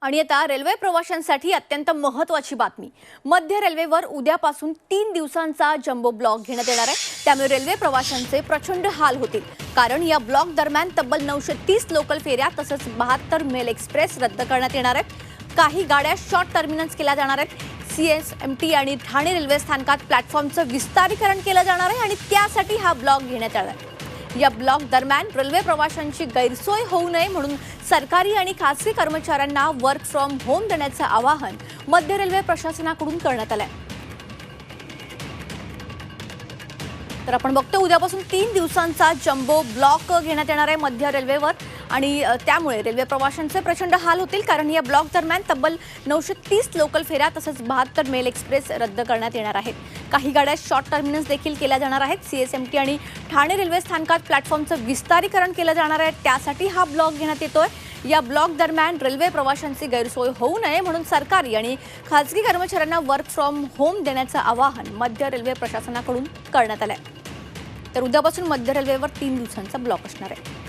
आणि आता रेल्वे प्रवाशांसाठी अत्यंत महत्त्वाची बातमी। मध्य रेल्वेवर उद्यापासून 3 दिवसांचा जम्बो ब्लॉक घेण्यात येणार आहे। त्यामुळे रेल्वे प्रवाशांचे प्रचंड हाल होतील, कारण या ब्लॉक दरम्यान तब्बल 930 लोकल फेऱ्या तसंच 72 मेल एक्सप्रेस रद्द करण्यात येणार आहेत। काही गाड्या शॉर्ट टर्मिनल्स केल्या जाणार आहेत। CSMT आणि ठाणे रेल्वे स्थानकात प्लॅटफॉर्मचं विस्तारीकरण केलं जाणार आहे आणि त्यासाठी हा ब्लॉक घेण्यात येणार आहे। या ब्लॉक दरम्यान रेल्वे प्रवाशांची गैरसोय होऊ नये म्हणून सरकारी आणि खासगी कर्मचाऱ्यांना वर्क फ्रॉम होम देण्याचं आवाहन मध्य रेल्वे प्रशासनाकडून करण्यात आलंय। तर आपण बघतो उद्यापासून 3 दिवसांचा जम्बो ब्लॉक घेण्यात येणार आहे मध्य रेल्वेवर आणि त्यामुळे रेल्वे प्रवाशांचे प्रचंड हाल होतील, कारण या ब्लॉक दरम्यान तब्बल 930 लोकल फेऱ्या तसंच 72 मेल एक्सप्रेस रद्द करण्यात येणार आहेत। काही गाड्या शॉर्ट टर्मिनल्स देखील केल्या जाणार आहेत। CSMT आणि ठाणे रेल्वे स्थानकात प्लॅटफॉर्मचं विस्तारीकरण केलं जाणार आहे, त्यासाठी हा ब्लॉक घेण्यात येतोय। या ब्लॉक दरम्यान रेल्वे प्रवाशांची गैरसोय होऊ नये म्हणून सरकारी आणि खासगी कर्मचाऱ्यांना वर्क फ्रॉम होम देण्याचं आवाहन मध्य रेल्वे प्रशासनाकडून करण्यात आलंय। तर उद्यापासून मध्य रेल्वेवर 3 दिवसांचा ब्लॉक असणार आहे।